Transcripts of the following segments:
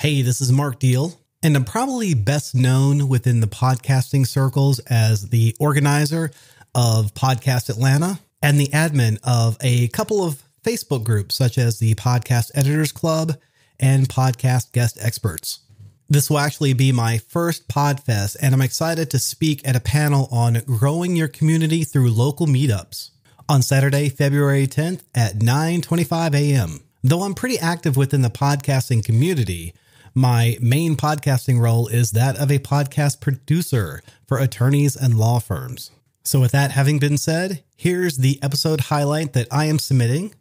Hey, this is Mark Deal, and I'm probably best known within the podcasting circles as the organizer of Podcast Atlanta and the admin of a couple of Facebook groups such as the Podcast Editors Club and Podcast Guest Experts. This will actually be my first Podfest, and I'm excited to speak at a panel on growing your community through local meetups on Saturday, February 10th at 9:25 a.m. Though I'm pretty active within the podcasting community, my main podcasting role is that of a podcast producer for attorneys and law firms. So with that having been said, here's the episode highlight that I am submitting.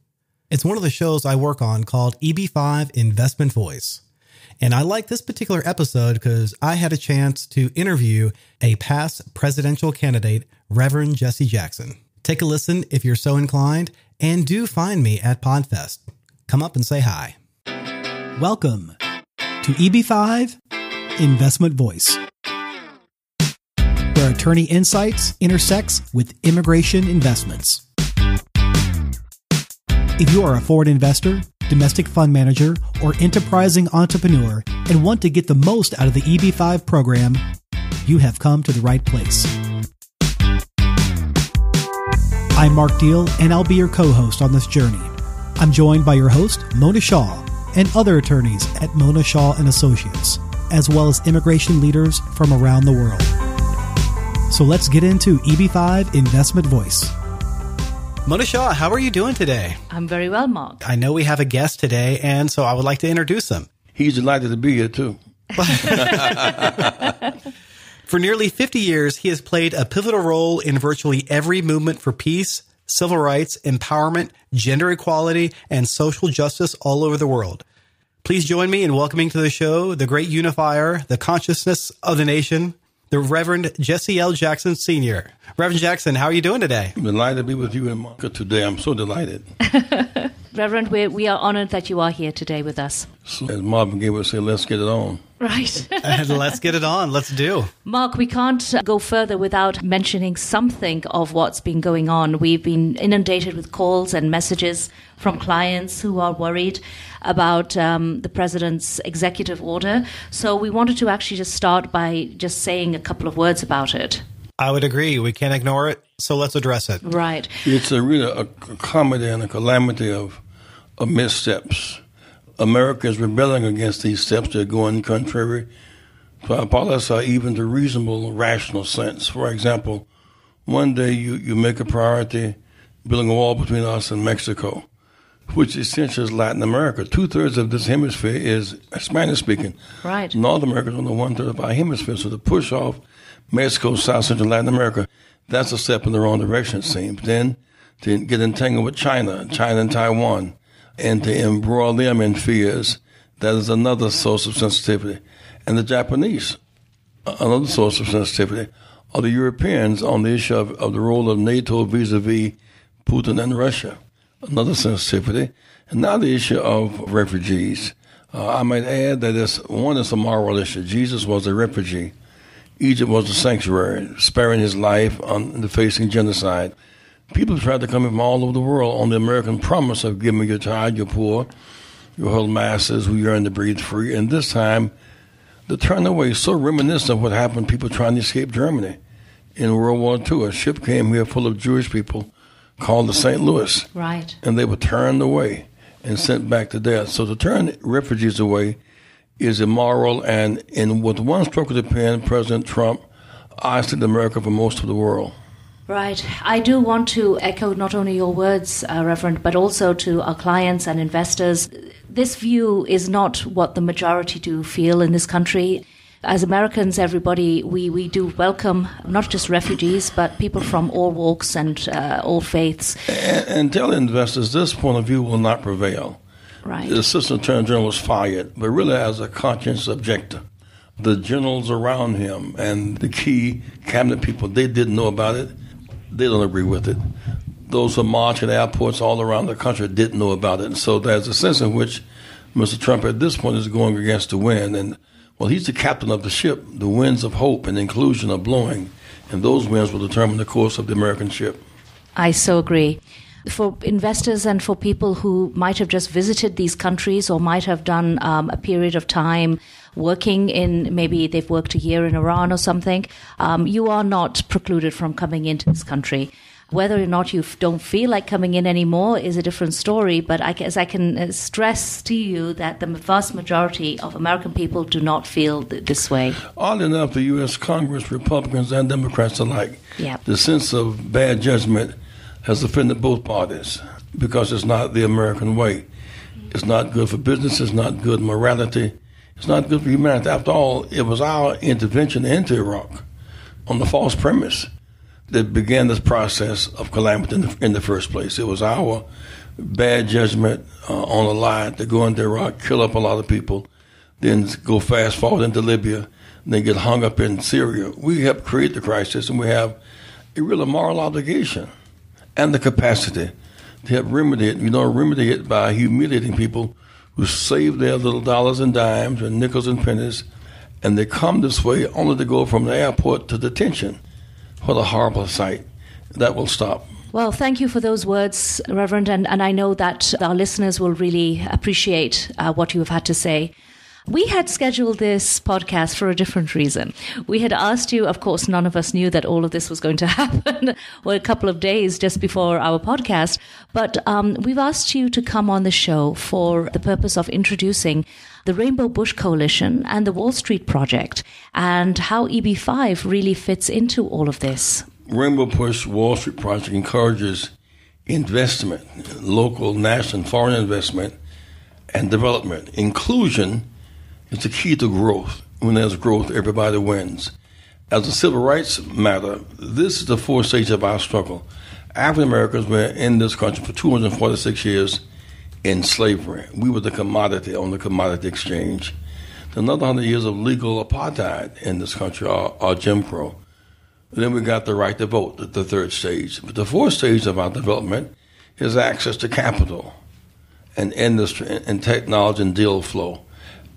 It's one of the shows I work on called EB5 Investment Voice. And I like this particular episode because I had a chance to interview a past presidential candidate, Reverend Jesse Jackson. Take a listen if you're so inclined, and do find me at Podfest. Come up and say hi. Welcome to EB5 Investment Voice, where attorney insights intersects with immigration investments. If you are a foreign investor, domestic fund manager, or enterprising entrepreneur and want to get the most out of the EB5 program, you have come to the right place. I'm Mark Deal, and I'll be your co-host on this journey. I'm joined by your host, Mona Shaw, and other attorneys at Mona Shaw & Associates, as well as immigration leaders from around the world. So let's get into EB5 Investment Voice. Mona Shaw, how are you doing today? I'm very well, Mark. I know we have a guest today, and so I would like to introduce him. He's delighted to be here, too. For nearly 50 years, he has played a pivotal role in virtually every movement for peace, civil rights, empowerment, gender equality, and social justice all over the world. Please join me in welcoming to the show the great unifier, the consciousness of the nation, the Reverend Jesse L. Jackson Sr. Reverend Jackson, how are you doing today? I'm delighted to be with you and Mark today. I'm so delighted. Reverend, we are honored that you are here today with us. So, as Marvin Gaye would say, let's get it on. Right. Let's get it on. Let's do. Mark, we can't go further without mentioning something of what's been going on. We've been inundated with calls and messages from clients who are worried about the president's executive order. So we wanted to actually just start by just saying a couple of words about it. I would agree. We can't ignore it, so let's address it. Right. It's really a comedy and a calamity of missteps. America is rebelling against these steps. They're going contrary to our policies, even to reasonable, rational sense. For example, one day you make a priority building a wall between us and Mexico, which essentially is Latin America. 2/3 of this hemisphere is Spanish-speaking. Right. North America is only 1/3 of our hemisphere. So to push off Mexico, South Central Latin America, that's a step in the wrong direction, it seems. Then to get entangled with China and Taiwan, and to embroil them in fears, that is another source of sensitivity. And the Japanese, another source of sensitivity, are the Europeans on the issue of the role of NATO vis-a-vis Putin and Russia, another sensitivity. And now the issue of refugees. I might add that it's a moral issue. Jesus was a refugee. Egypt was a sanctuary, sparing his life on the facing genocide. People tried to come in from all over the world on the American promise of giving your child, your poor, your whole masses who yearn to breathe free. And this time, the turn away is so reminiscent of what happened to people trying to escape Germany in World War II. A ship came here full of Jewish people called the St. Louis. Right. And they were turned away and sent back to death. So to turn refugees away is immoral. And with one stroke of the pen, President Trump isolated America from most of the world. Right. I do want to echo not only your words, Reverend, but also to our clients and investors. This view is not what the majority do feel in this country. As Americans, everybody, we do welcome not just refugees, but people from all walks and all faiths. And tell investors this point of view will not prevail. Right. The Assistant Attorney General was fired, but really as a conscience objector. The generals around him and the key cabinet people, they didn't know about it. They don't agree with it. Those who march at airports all around the country didn't know about it. And so there's a sense in which Mr. Trump at this point is going against the wind. And, well, he's the captain of the ship. The winds of hope and inclusion are blowing, and those winds will determine the course of the American ship. I so agree. For investors and for people who might have just visited these countries or might have done a period of time working in, maybe they've worked a year in Iran or something, you are not precluded from coming into this country. Whether or not you don't feel like coming in anymore is a different story, but I can stress to you that the vast majority of American people do not feel this way. Oddly enough, the U.S. Congress, Republicans and Democrats alike, Yeah. the sense of bad judgment has offended both parties because it's not the American way. It's not good for business. It's not good morality. It's not good for humanity. After all, it was our intervention into Iraq on the false premise that began this process of calamity in the first place. It was our bad judgment on a lie to go into Iraq, kill up a lot of people, then go fast forward into Libya, and then get hung up in Syria. We helped create the crisis, and we have a real moral obligation and the capacity to help remedy it. You don't remedy it by humiliating people who save their little dollars and dimes and nickels and pennies, and they come this way only to go from the airport to detention. What a horrible sight. That will stop. Well, thank you for those words, Reverend, and I know that our listeners will really appreciate what you have had to say. We had scheduled this podcast for a different reason. We had asked you, of course, none of us knew that all of this was going to happen a couple of days just before our podcast, but we've asked you to come on the show for the purpose of introducing the Rainbow Bush Coalition and the Wall Street Project and how EB5 really fits into all of this. Rainbow Bush Wall Street Project encourages investment, local, national, foreign investment, and development. Inclusion is the key to growth. When there's growth, everybody wins. As a civil rights matter, this is the fourth stage of our struggle. African Americans were in this country for 246 years in slavery. We were the commodity on the commodity exchange. Another 100 years of legal apartheid in this country, or Jim Crow. Then we got the right to vote, the third stage. But the fourth stage of our development is access to capital and industry and technology and deal flow.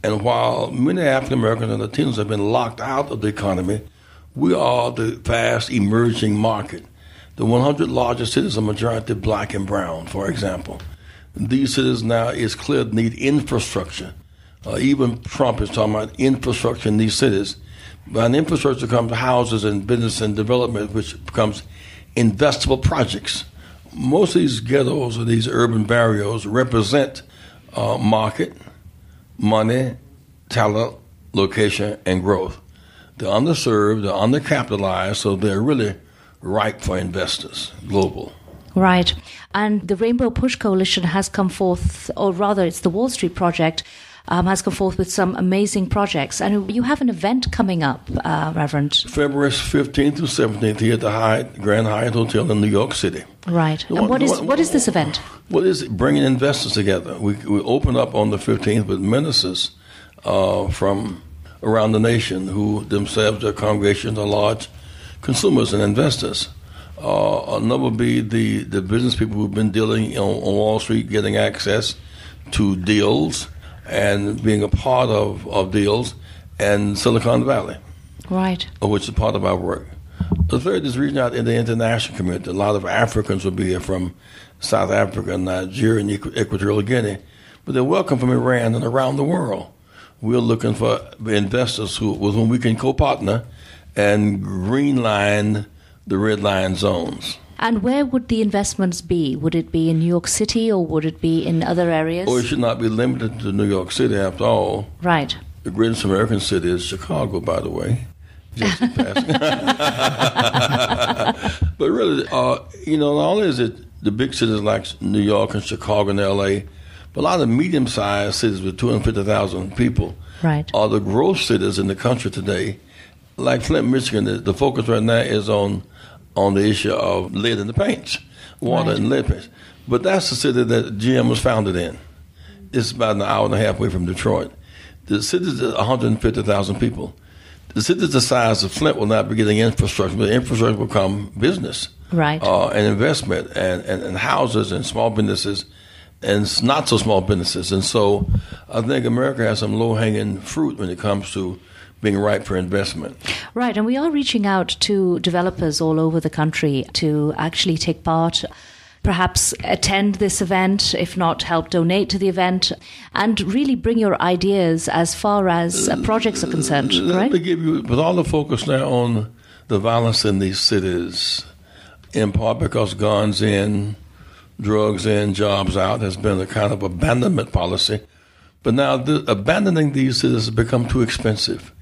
And while many African Americans and Latinos have been locked out of the economy, we are the fast emerging market. The 100 largest cities are majority black and brown, for example. These cities now, it's clear, need infrastructure. Even Trump is talking about infrastructure in these cities. By an infrastructure comes houses and business and development, which becomes investable projects. Most of these ghettos or these urban barrios represent market, money, talent, location, and growth. They're underserved, they're undercapitalized, so they're really ripe for investors, global. Right. And the Rainbow Push Coalition has come forth, or rather it's the Wall Street Project, has come forth with some amazing projects. And you have an event coming up, Reverend. February 15th to 17th here at the Grand Hyatt Hotel in New York City. Right. And what is this event? Well, it's bringing investors together. We open up on the 15th with ministers from around the nation who themselves, their congregations, are large consumers and investors. Another will be the business people who've been dealing on Wall Street, getting access to deals and being a part of deals, and Silicon Valley, right, which is part of our work. The third is reaching out in the international community. A lot of Africans will be here from South Africa, Nigeria, and Equatorial Guinea, but they're welcome from Iran and around the world. We're looking for investors with whom we can co-partner and green line the red line zones. And where would the investments be? Would it be in New York City or would it be in other areas? Oh, it should not be limited to New York City after all. Right. The greatest American city is Chicago, by the way. Just passing. But really, not only is it the big cities like New York and Chicago and L.A., but a lot of medium-sized cities with 250,000 people right. are the growth cities in the country today. Like Flint, Michigan, the focus right now is on the issue of lead in the paints, water and lead paints. But that's the city that GM was founded in. It's about an hour and a half away from Detroit. The city is 150,000 people. The city the size of Flint will not be getting infrastructure, but infrastructure will come business, right, and investment, and houses and small businesses, and not so small businesses. And so I think America has some low-hanging fruit when it comes to being ripe for investment. Right, and we are reaching out to developers all over the country to actually take part, perhaps attend this event, if not help donate to the event, and really bring your ideas as far as projects are concerned, Let right? me give you, with all the focus now on the violence in these cities, in part because guns in, drugs in, jobs out, has been a kind of abandonment policy. But now abandoning these cities has become too expensive.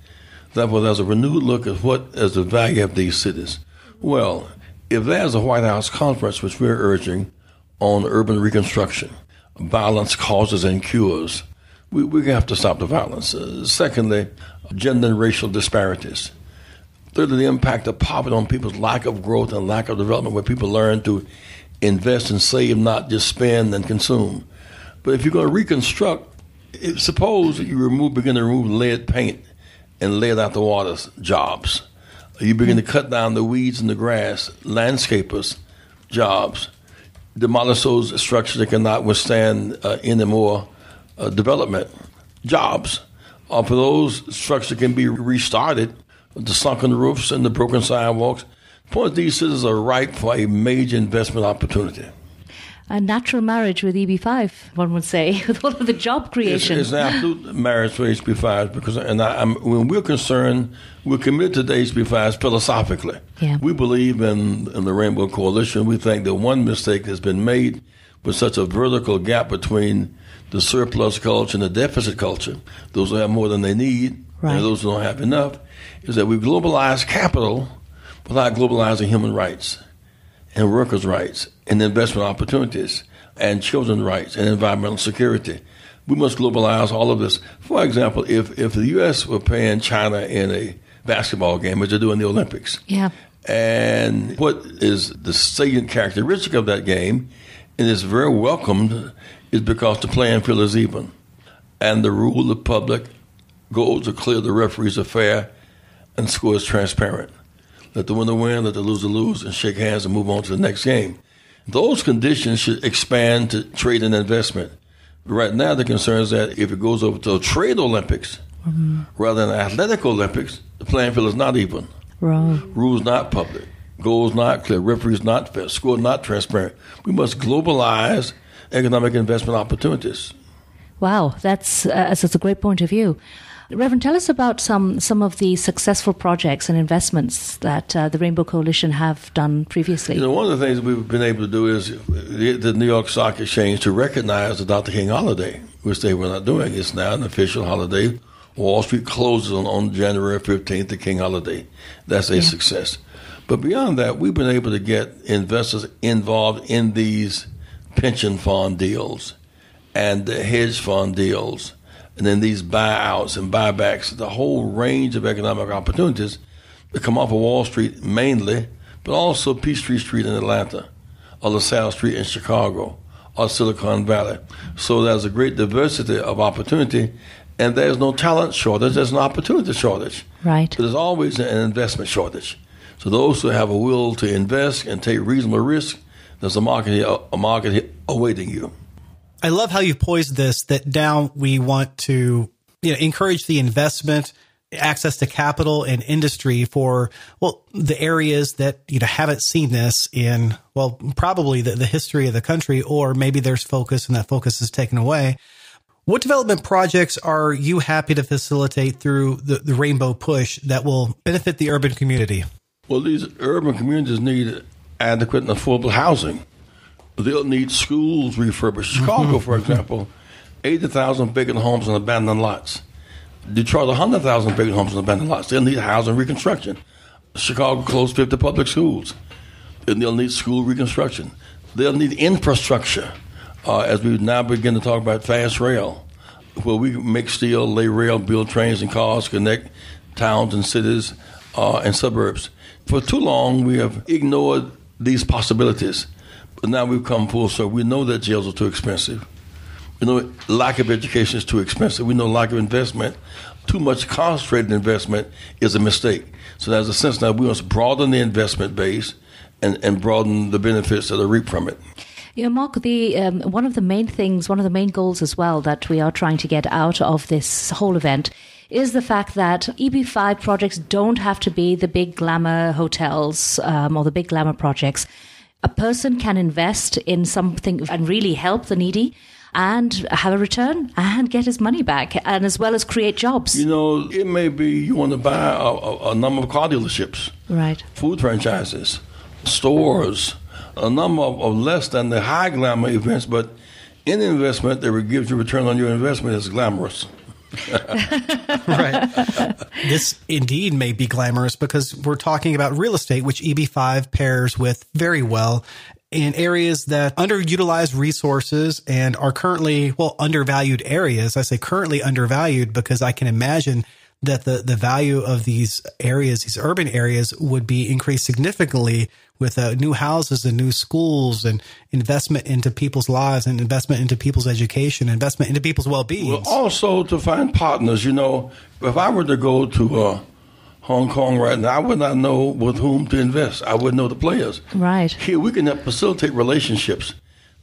Therefore, there's a renewed look at what is the value of these cities. Well, if there's a White House conference, which we're urging, on urban reconstruction, violence causes and cures, we have to stop the violence. Secondly, gender and racial disparities. Thirdly, the impact of poverty on people's lack of growth and lack of development, where people learn to invest and save, not just spend and consume. But if you're going to reconstruct, suppose you begin to remove lead paint and lead out the water jobs. You begin to cut down the weeds and the grass, landscapers, jobs, demolish those structures that cannot withstand any more development, jobs. For those structures that can be restarted, the sunken roofs and the broken sidewalks. The point is, these cities are ripe for a major investment opportunity. A natural marriage with EB5, one would say, with all of the job creation. It's an absolute marriage for HB5 because, when we're concerned, we're committed to the HB5s philosophically. Yeah. We believe in the Rainbow Coalition. We think that one mistake has been made with such a vertical gap between the surplus culture and the deficit culture, those who have more than they need, right, and those who don't have enough, is that we globalize capital without globalizing human rights and workers' rights and investment opportunities and children's rights and environmental security. We must globalize all of this. For example, if the U.S. were playing China in a basketball game, as they do in the Olympics, yeah, and what is the salient characteristic of that game, and is very welcomed, is because the playing field is even. And the rule of the public, goals are clear, the referees are fair, and the score is transparent. Let the winner win, let the loser lose, and shake hands and move on to the next game. Those conditions should expand to trade and investment. Right now, the concern is that if it goes over to a trade Olympics rather than athletic Olympics, the playing field is not even. Wrong. Rules not public, goals not clear, referees not fair, score not transparent. We must globalize economic investment opportunities. Wow, that's a great point of view. Reverend, tell us about some of the successful projects and investments that the Rainbow Coalition have done previously. One of the things we've been able to do is the New York Stock Exchange to recognize the Dr. King holiday, which they were not doing. It's now an official holiday. Wall Street closes on January 15th, the King holiday. That's a success. But beyond that, we've been able to get investors involved in these pension fund deals and the hedge fund deals, and then these buyouts and buybacks, the whole range of economic opportunities that come off of Wall Street mainly, but also Peachtree Street in Atlanta, or LaSalle Street in Chicago, or Silicon Valley. So there's a great diversity of opportunity, and there's no talent shortage, there's an opportunity shortage. Right. But there's always an investment shortage. So those who have a will to invest and take reasonable risk, there's a market here awaiting you. I love how you've poised this, that now we want to encourage the investment, access to capital and industry for, the areas that haven't seen this in, probably the history of the country, or maybe there's focus and that focus is taken away. What development projects are you happy to facilitate through the Rainbow Push that will benefit the urban community? Well, these urban communities need adequate and affordable housing. They'll need schools refurbished. Chicago, for example, 80,000 vacant homes and abandoned lots. Detroit, 100,000 vacant homes and abandoned lots. They'll need housing reconstruction. Chicago closed 50 public schools. And they'll need school reconstruction. They'll need infrastructure, as we now begin to talk about fast rail, where we make steel, lay rail, build trains and cars, connect towns and cities and suburbs. For too long, we have ignored these possibilities. But now we've come full circle. We know that jails are too expensive. We know lack of education is too expensive. We know lack of investment. Too much concentrated investment is a mistake. So there's a sense now we must broaden the investment base and broaden the benefits that are reaped from it. Mark, one of the main goals as well that we are trying to get out of this whole event is the fact that EB5 projects don't have to be the big glamour hotels or the big glamour projects. a person can invest in something and really help the needy and have a return and get his money back, and as well as create jobs. You know, it may be you want to buy a number of car dealerships, right? Food franchises, stores, a number of less than the high glamour events, but any investment that gives you return on your investment is glamorous. Right. This indeed may be glamorous because we're talking about real estate, which EB5 pairs with very well in areas that underutilized resources and are currently, undervalued areas. I say currently undervalued because I can imagine that the value of these areas, these urban areas, would be increased significantly with new houses and new schools and investment into people's lives and investment into people's education, investment into people's well-being. Well, also to find partners. You know, if I were to go to Hong Kong right now, I would not know with whom to invest. I wouldn't know the players. Right. Here, we can facilitate relationships.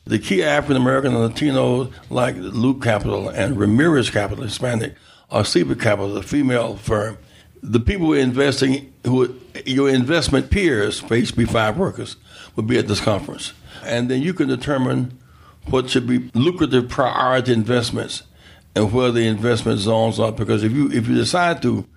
The key African-American and Latino, like Loop Capital and Ramirez Capital, Hispanic, or Seba Capital, the female firm, the people who are investing, your investment peers for HB5 workers, will be at this conference. And then you can determine what should be lucrative priority investments and where the investment zones are. Because if you decide to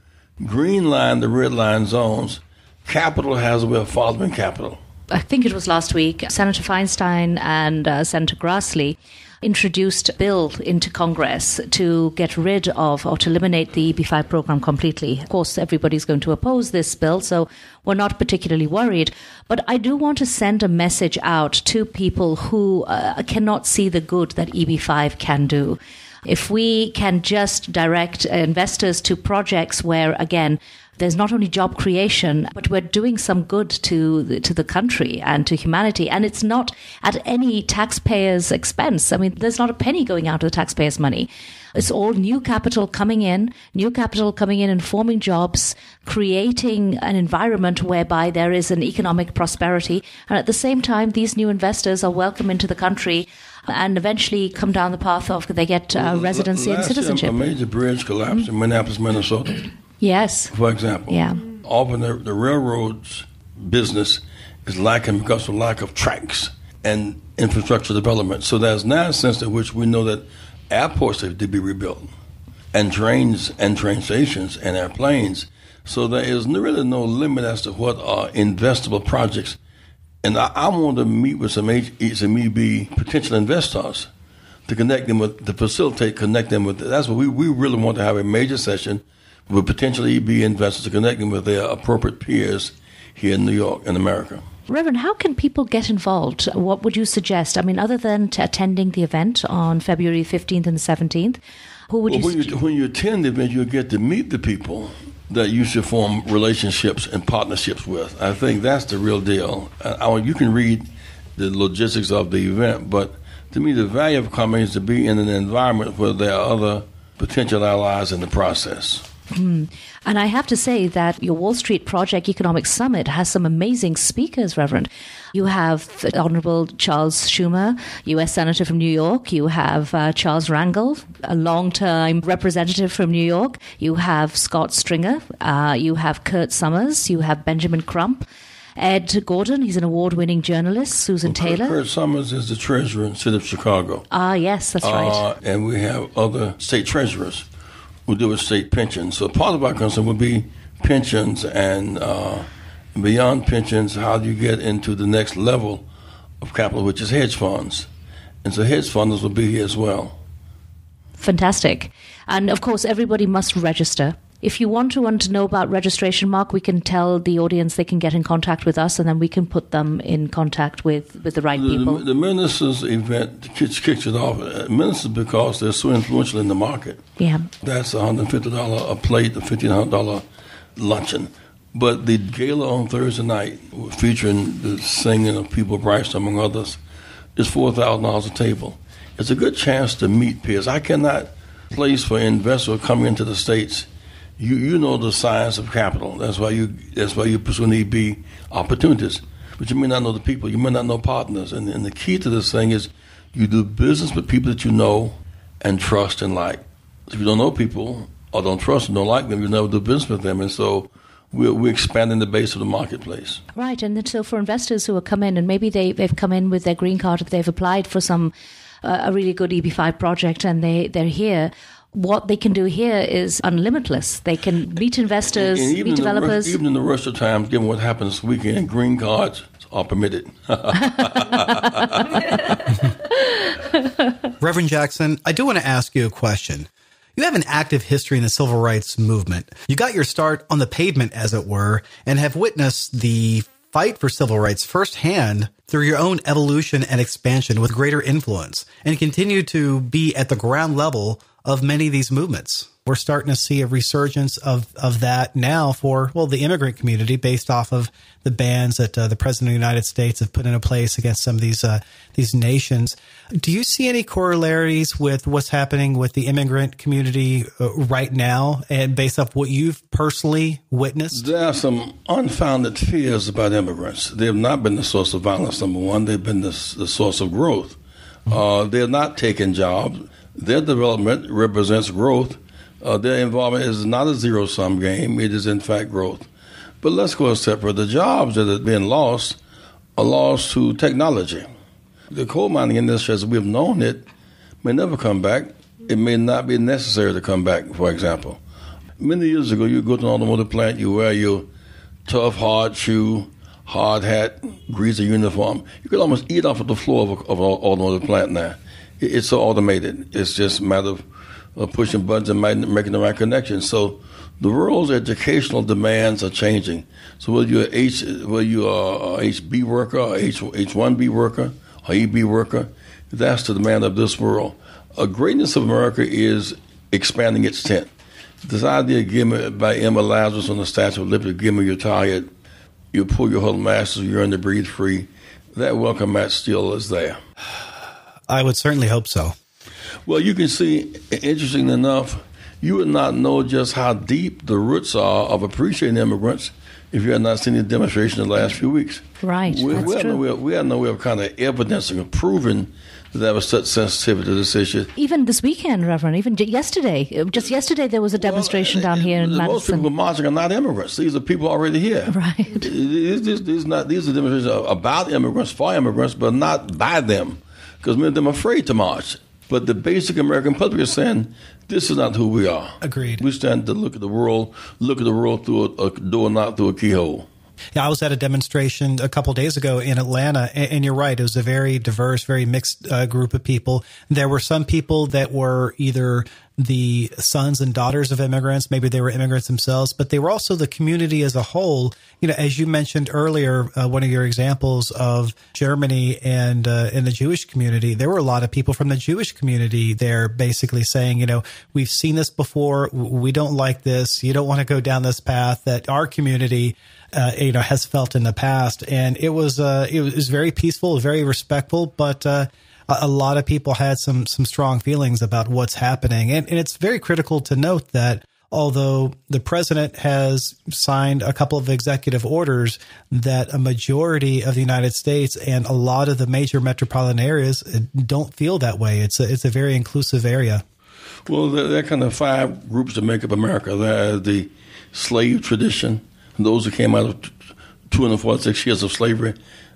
green line the red line zones, capital has a way of following capital. I think it was last week, Senator Feinstein and Senator Grassley introduced a bill into Congress to get rid of or to eliminate the EB5 program completely. Of course, everybody's going to oppose this bill, so we're not particularly worried. But I do want to send a message out to people who cannot see the good that EB5 can do. If we can just direct investors to projects where, again, there's not only job creation, but we're doing some good to the country and to humanity. And it's not at any taxpayer's expense. I mean, there's not a penny going out of the taxpayer's money. It's all new capital coming in and forming jobs, creating an environment whereby there is an economic prosperity. And at the same time, these new investors are welcome into the country and eventually come down the path of they get residency and citizenship. A major bridge collapsed in Minneapolis, Minnesota. Yes. For example. Yeah. Often the railroads business is lacking because of lack of tracks and infrastructure development. So there's now a sense in which we know that airports have to be rebuilt, and trains and train stations and airplanes. So there is really no limit as to what are investable projects. And I want to meet with some EB potential investors to connect them with, to facilitate, connect them with. That's what we really want to have a major session with potential EB investors to connect them with their appropriate peers here in New York and America. Reverend, how can people get involved? What would you suggest? I mean, other than attending the event on February 15th and 17th, who would when you attend the event, you'll get to meet the people that you should form relationships and partnerships with. I think that's the real deal. You can read the logistics of the event, but to me, the value of coming is to be in an environment where there are other potential allies in the process. And I have to say that your Wall Street Project Economic Summit has some amazing speakers, Reverend. You have Honorable Charles Schumer, U.S. Senator from New York. You have Charles Rangel, a long-time representative from New York. You have Scott Stringer. You have Kurt Summers. You have Benjamin Crump. Ed Gordon, he's an award-winning journalist. Susan Taylor. Kurt Summers is the treasurer in the city of Chicago. Yes, that's right. And we have other state treasurers who deal with state pensions. So part of our concern would be pensions and beyond pensions, how do you get into the next level of capital, which is hedge funds. And so hedge funders will be here as well. Fantastic. And of course, everybody must register. If you want to know about registration, Mark, we can tell the audience they can get in contact with us, and then we can put them in contact with the right people. The ministers' event kicks it off. Ministers, because they're so influential in the market. Yeah. That's $150 a plate, a $1,500 luncheon. But the gala on Thursday night, featuring the singing of People Bryce, among others, is $4,000 a table. It's a good chance to meet peers. I cannot place for investors coming into the States. You know the science of capital. That's why you pursue EB opportunities. But you may not know the people. You may not know partners. And the key to this thing is you do business with people that you know and trust and like. If you don't know people or don't trust and don't like them, you never do business with them. And so we're expanding the base of the marketplace. Right, and so for investors who have come in, and maybe they've come in with their green card, if they've applied for some a really good EB5 project, and they're here, what they can do here is unlimitless. They can meet investors, and meet developers. Even in the rush of times, given what happens this weekend, green cards are permitted. Reverend Jackson, I do want to ask you a question. You have an active history in the civil rights movement. You got your start on the pavement, as it were, and have witnessed the fight for civil rights firsthand through your own evolution and expansion with greater influence, and continue to be at the ground level of many of these movements. We're starting to see a resurgence of that now for, well, the immigrant community, based off of the bans that the President of the United States have put into place against some of these nations. Do you see any corollaries with what's happening with the immigrant community right now, and based off what you've personally witnessed? There are some unfounded fears about immigrants. They have not been the source of violence, number one. They've been the source of growth. They're not taking jobs. Their development represents growth. Their involvement is not a zero-sum game. It is, in fact, growth. But let's go a step further. The jobs that are being lost are lost to technology. The coal mining industry, as we've known it, may never come back. It may not be necessary to come back, for example. Many years ago, you go to an automotive plant, you wear your tough, hard shoe, hard hat, greasy uniform. You could almost eat off of the floor of an automotive plant now. It's so automated. It's just a matter of pushing buttons and making the right connection. So the world's educational demands are changing. So whether you're a HB worker, or H1B worker, or EB worker, that's the demand of this world. A greatness of America is expanding its tent. This idea given by Emma Lazarus on the Statue of Liberty, give me you're tired, you pull your huddle masters, you yearn to breathe free, that welcome mat still is there. I would certainly hope so. Well, you can see, interesting enough, you would not know just how deep the roots are of appreciating immigrants if you had not seen the demonstration in the last few weeks. Right, that's true. We had no way of kind of evidencing or proving that there was such sensitivity to this issue. Even this weekend, Reverend, even yesterday. Just yesterday there was a demonstration down here in Madison. Most people who are marching are not immigrants. These are people already here. Right. These are demonstrations about immigrants, for immigrants, but not by them, because many of them are afraid to march. But the basic American public is saying, this is not who we are. Agreed. We stand to look at the world through a door, not through a keyhole. Yeah, I was at a demonstration a couple of days ago in Atlanta, and you're right. It was a very diverse, very mixed group of people. There were some people that were either the sons and daughters of immigrants, maybe they were immigrants themselves, but they were also the community as a whole. You know, as you mentioned earlier, one of your examples of Germany and in the Jewish community, there were a lot of people from the Jewish community there basically saying, you know, we've seen this before. We don't like this. You don't want to go down this path that our community has felt in the past. And it was very peaceful, very respectful, but a lot of people had some strong feelings about what's happening. And it's very critical to note that although the president has signed a couple of executive orders, that a majority of the United States and a lot of the major metropolitan areas don't feel that way. It's a very inclusive area. Well, there are kind of five groups that make up America. There are the slave tradition, those who came out of 246 years of slavery.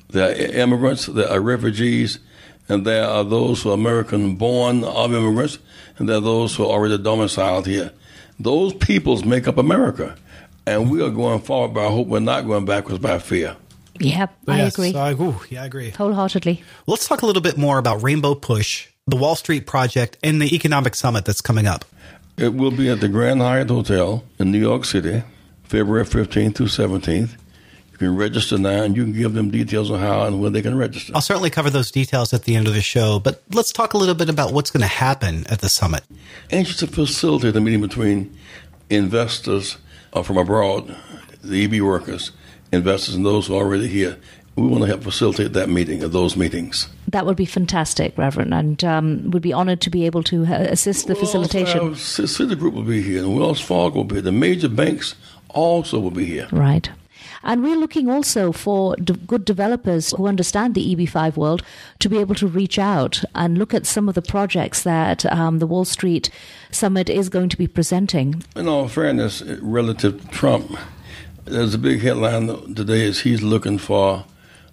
There are immigrants, there are refugees, and there are those who are American-born of immigrants, and there are those who are already domiciled here. Those peoples make up America, and we are going forward by hope. We're not going backwards by fear. Yeah, I agree. I agree. Wholeheartedly. Let's talk a little bit more about Rainbow Push, the Wall Street Project, and the Economic Summit that's coming up. It will be at the Grand Hyatt Hotel in New York City, February 15th through 17th. You can register now, and you can give them details on how and where they can register. I'll certainly cover those details at the end of the show, but let's talk a little bit about what's going to happen at the summit. Anxious to facilitate the meeting between investors from abroad, the EB workers, investors, and those who are already here. We want to help facilitate that meeting, of those meetings. That would be fantastic, Reverend, and would be honored to be able to assist the facilitation. Citigroup will be here, and Wells Fargo will be here. The major banks also will be here. Right. And we're looking also for good developers who understand the EB5 world to be able to reach out and look at some of the projects that the Wall Street Summit is going to be presenting. In all fairness, relative to Trump, There's a big headline today is he's looking for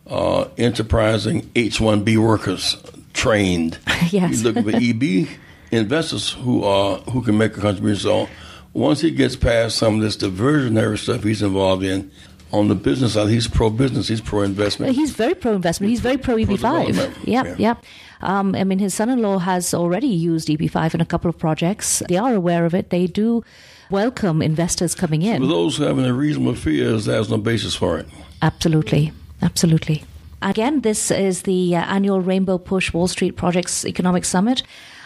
enterprising H-1B workers trained. Yes. He's looking for EB investors who can make a contribution. So once he gets past some of this diversionary stuff he's involved in, on the business side, he's pro-business, he's pro-investment. He's very pro-investment. He's very pro-EB5. Yep. I mean, his son-in-law has already used EB5 in a couple of projects. They are aware of it. They do welcome investors coming in. For those who have any reasonable fears, there's no basis for it. Absolutely. Again, this is the annual Rainbow Push Wall Street Projects Economic Summit.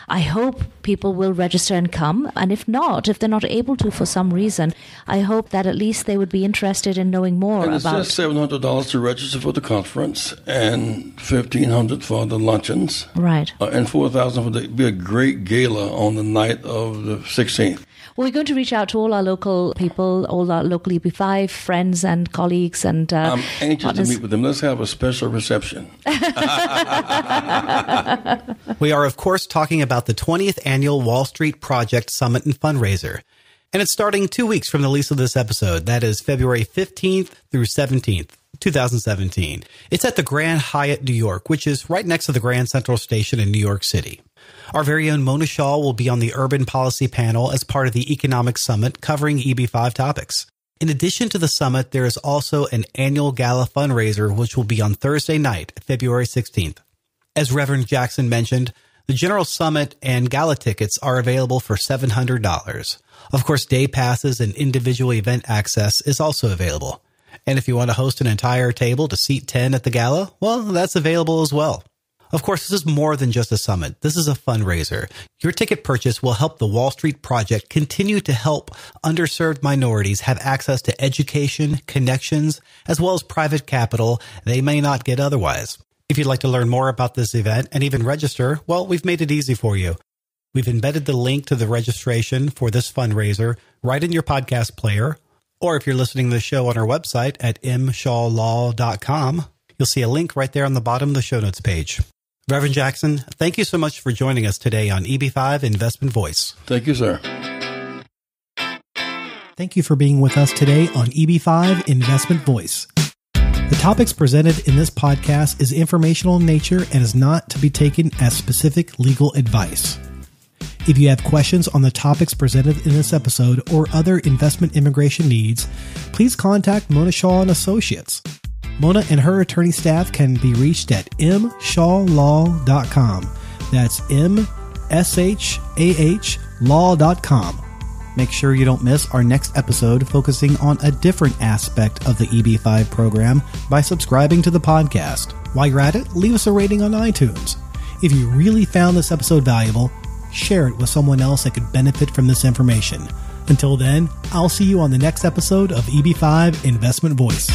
I hope people will register and come. And if not, if they're not able to for some reason, I hope that at least they would be interested in knowing more and about... it's just $700 to register for the conference and $1,500 for the luncheons. Right. And $4,000 for the... It'd be a great gala on the night of the 16th. Well, we're going to reach out to all our local people, all our local EB5 friends and colleagues and I'm anxious partners. to meet with them. Let's have a special reception. We are, of course, talking about the 20th Annual Wall Street Project Summit and Fundraiser. And it's starting 2 weeks from the release of this episode. That is February 15th through 17th, 2017. It's at the Grand Hyatt, New York, which is right next to the Grand Central Station in New York City. Our very own Mona Shaw will be on the Urban Policy Panel as part of the Economic Summit covering EB5 topics. In addition to the summit, there is also an annual gala fundraiser, which will be on Thursday night, February 16th. As Reverend Jackson mentioned, the General Summit and gala tickets are available for $700. Of course, day passes and individual event access is also available. And if you want to host an entire table to seat 10 at the gala, well, that's available as well. Of course, this is more than just a summit. This is a fundraiser. Your ticket purchase will help the Wall Street Project continue to help underserved minorities have access to education, connections, as well as private capital they may not get otherwise. If you'd like to learn more about this event and even register, well, we've made it easy for you. We've embedded the link to the registration for this fundraiser right in your podcast player, or if you're listening to the show on our website at mshawlaw.com, you'll see a link right there on the bottom of the show notes page. Reverend Jackson, thank you so much for joining us today on EB5 Investment Voice. Thank you, sir. Thank you for being with us today on EB5 Investment Voice. The topics presented in this podcast is informational in nature and is not to be taken as specific legal advice. If you have questions on the topics presented in this episode or other investment immigration needs, please contact Mona Shaw and Associates. Mona and her attorney staff can be reached at mshawlaw.com. That's MSHAH law.com. Make sure you don't miss our next episode focusing on a different aspect of the EB5 program by subscribing to the podcast. While you're at it, leave us a rating on iTunes. If you really found this episode valuable, share it with someone else that could benefit from this information. Until then, I'll see you on the next episode of EB5 Investment Voice.